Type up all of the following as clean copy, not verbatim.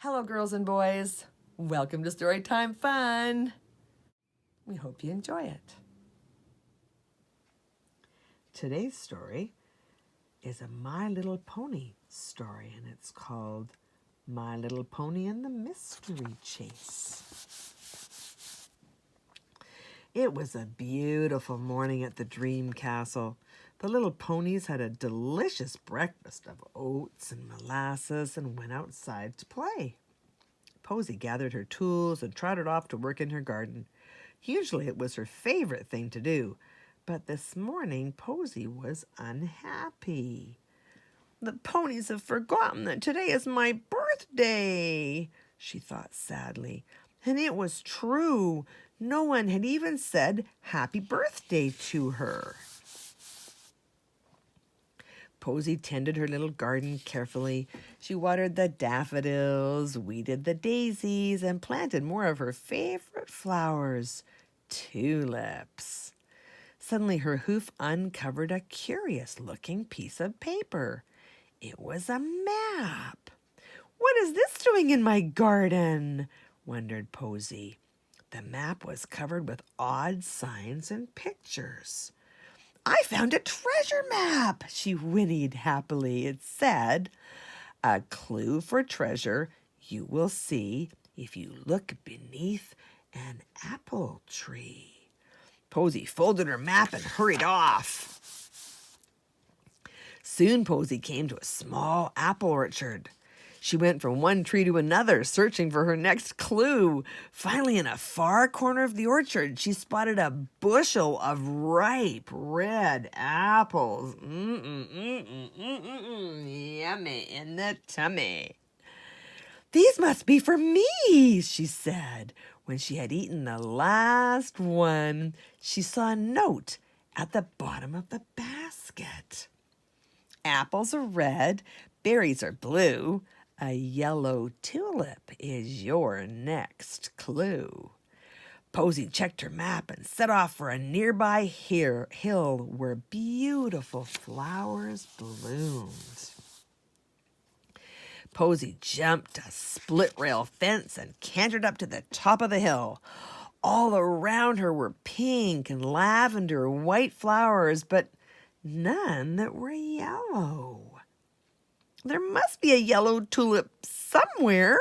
Hello, girls and boys. Welcome to Storytime Fun. We hope you enjoy it. Today's story is a My Little Pony story, and it's called My Little Pony and the Mystery Chase. It was a beautiful morning at the Dream Castle. The little ponies had a delicious breakfast of oats and molasses and went outside to play. Posy gathered her tools and trotted off to work in her garden. Usually it was her favorite thing to do, but this morning Posy was unhappy. The ponies have forgotten that today is my birthday, she thought sadly. And it was true. No one had even said happy birthday to her. Posy tended her little garden carefully. She watered the daffodils, weeded the daisies, and planted more of her favorite flowers, tulips. Suddenly her hoof uncovered a curious-looking piece of paper. It was a map. "What is this doing in my garden?" wondered Posy. The map was covered with odd signs and pictures. "I found a treasure map," she whinnied happily. It said, "A clue for treasure you will see if you look beneath an apple tree." Posy folded her map and hurried off. Soon Posy came to a small apple orchard. She went from one tree to another, searching for her next clue. Finally, in a far corner of the orchard, she spotted a bushel of ripe red apples. Yummy in the tummy. "These must be for me," she said. When she had eaten the last one, she saw a note at the bottom of the basket. "Apples are red, berries are blue. A yellow tulip is your next clue." Posy checked her map and set off for a nearby hill where beautiful flowers bloomed. Posy jumped a split-rail fence and cantered up to the top of the hill. All around her were pink and lavender and white flowers, but none that were yellow. "There must be a yellow tulip somewhere,"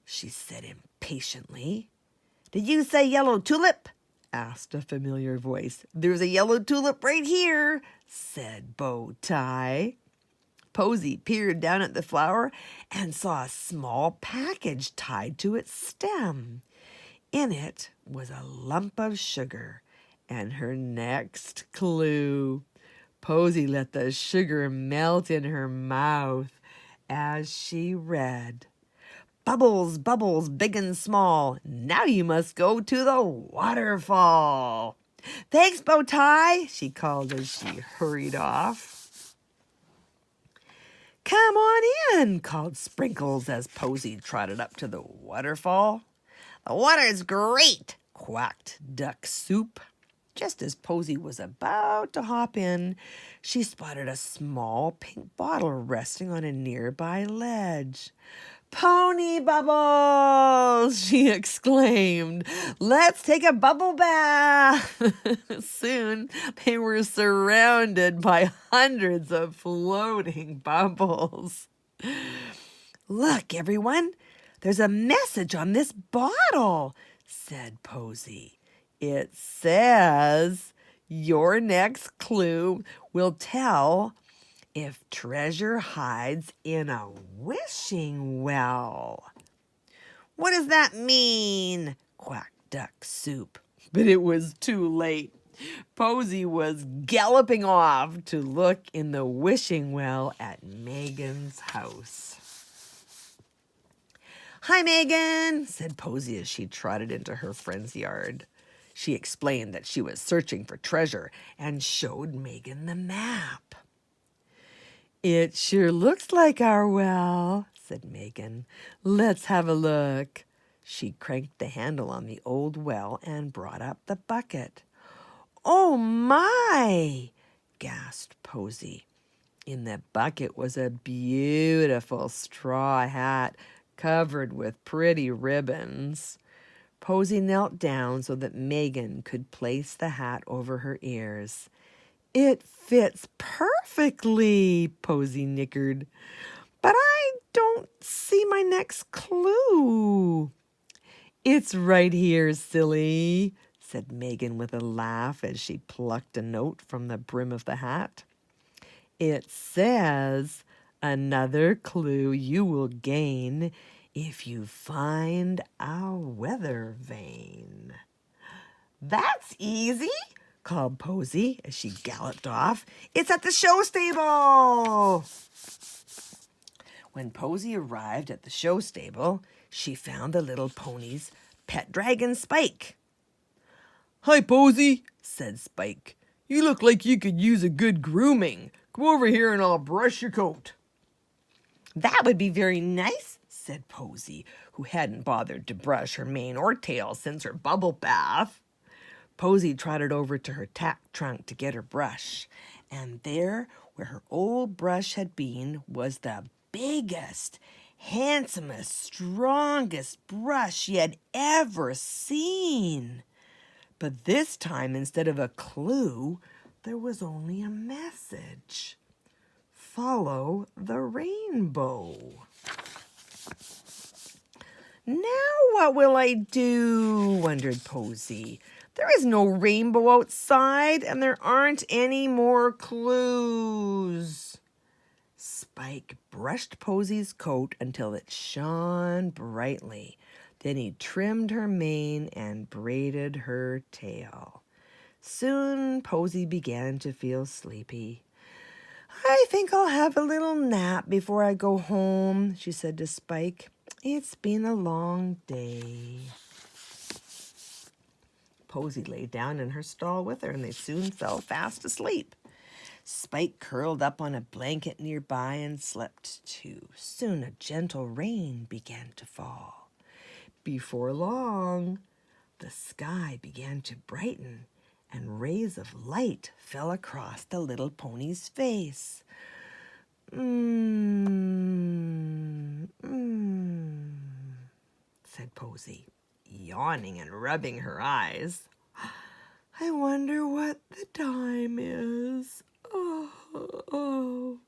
she said impatiently. "Did you say yellow tulip?" asked a familiar voice. "There's a yellow tulip right here," said Bow Tie. Posy peered down at the flower and saw a small package tied to its stem. In it was a lump of sugar and her next clue. Posy let the sugar melt in her mouth as she read, "Bubbles, bubbles, big and small. Now you must go to the waterfall." "Thanks, Bow Tie," she called as she hurried off. "Come on in," called Sprinkles as Posy trotted up to the waterfall. "The water's great," quacked Duck Soup. Just as Posy was about to hop in, she spotted a small pink bottle resting on a nearby ledge. "Pony bubbles!" she exclaimed. "Let's take a bubble bath!" Soon they were surrounded by hundreds of floating bubbles. "Look, everyone, there's a message on this bottle," said Posy. "It says, 'Your next clue will tell if treasure hides in a wishing well.'" "What does that mean?" quacked Duck Soup. But it was too late. Posy was galloping off to look in the wishing well at Megan's house. "Hi, Megan," said Posy as she trotted into her friend's yard. She explained that she was searching for treasure and showed Megan the map. "It sure looks like our well," said Megan. "Let's have a look." She cranked the handle on the old well and brought up the bucket. "Oh my!" gasped Posy. In the bucket was a beautiful straw hat covered with pretty ribbons. Posy knelt down so that Megan could place the hat over her ears. It fits perfectly, Posy nickered. But I don't see my next clue. It's right here, silly, said Megan with a laugh as she plucked a note from the brim of the hat. It says, another clue you will gain if you find our weather vane. That's easy, called Posy as she galloped off. It's at the show stable. When Posy arrived at the show stable, she found the little pony's pet dragon, Spike. Hi, Posy, said Spike. You look like you could use a good grooming. Come over here and I'll brush your coat. That would be very nice, said Posy, who hadn't bothered to brush her mane or tail since her bubble bath. Posy trotted over to her tack trunk to get her brush, and there, where her old brush had been, was the biggest, handsomest, strongest brush she had ever seen. But this time, instead of a clue, there was only a message. Follow the rainbow. Now what will I do? Wondered Posy. There is no rainbow outside, and there aren't any more clues. Spike brushed Posy's coat until it shone brightly. Then he trimmed her mane and braided her tail. Soon Posy began to feel sleepy. I think I'll have a little nap before I go home, she said to Spike. It's been a long day. Posy lay down in her stall with her, and they soon fell fast asleep. Spike curled up on a blanket nearby and slept too. Soon a gentle rain began to fall. Before long, the sky began to brighten, and rays of light fell across the little pony's face. Said Posy, yawning and rubbing her eyes. I wonder what the time is. Oh.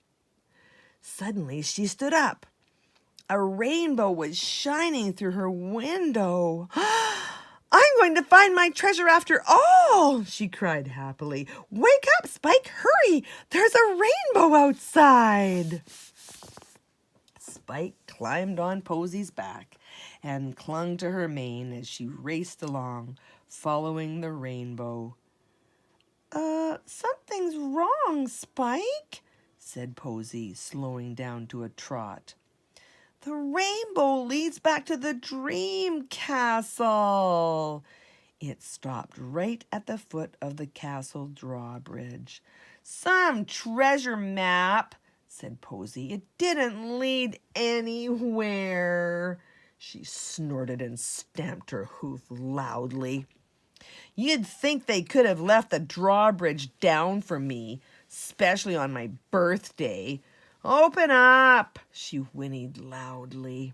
Suddenly she stood up. A rainbow was shining through her window. I'm going to find my treasure after all, she cried happily. Wake up, Spike, hurry! There's a rainbow outside. Spike climbed on Posy's back and clung to her mane as she raced along, following the rainbow. Something's wrong, Spike, said Posy, slowing down to a trot. The rainbow leads back to the dream castle. It stopped right at the foot of the castle drawbridge. Some treasure map, said Posy. It didn't lead anywhere. She snorted and stamped her hoof loudly. You'd think they could have left the drawbridge down for me, especially on my birthday. Open up, she whinnied loudly.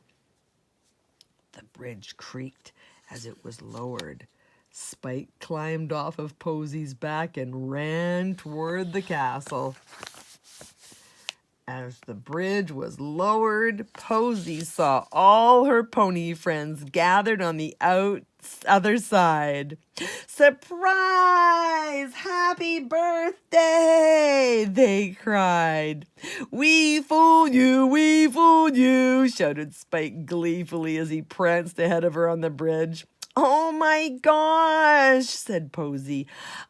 The bridge creaked as it was lowered. Spike climbed off of Posy's back and ran toward the castle. As the bridge was lowered, Posy saw all her pony friends gathered on the other side. Surprise! Happy birthday! They cried. We fooled you, shouted Spike gleefully as he pranced ahead of her on the bridge. Oh my gosh, said Posy.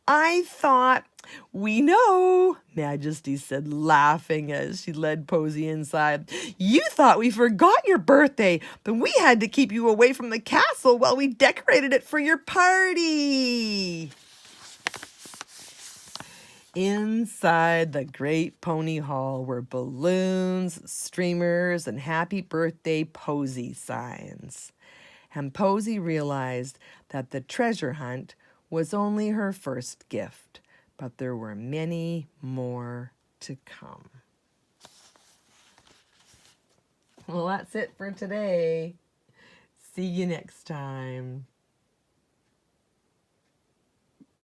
I thought... We know, Majesty said, laughing as she led Posy inside. You thought we forgot your birthday, but we had to keep you away from the castle while we decorated it for your party. Inside the great pony hall were balloons, streamers, and happy birthday Posy signs. And Posy realized that the treasure hunt was only her first gift. But there were many more to come. Well, that's it for today. See you next time.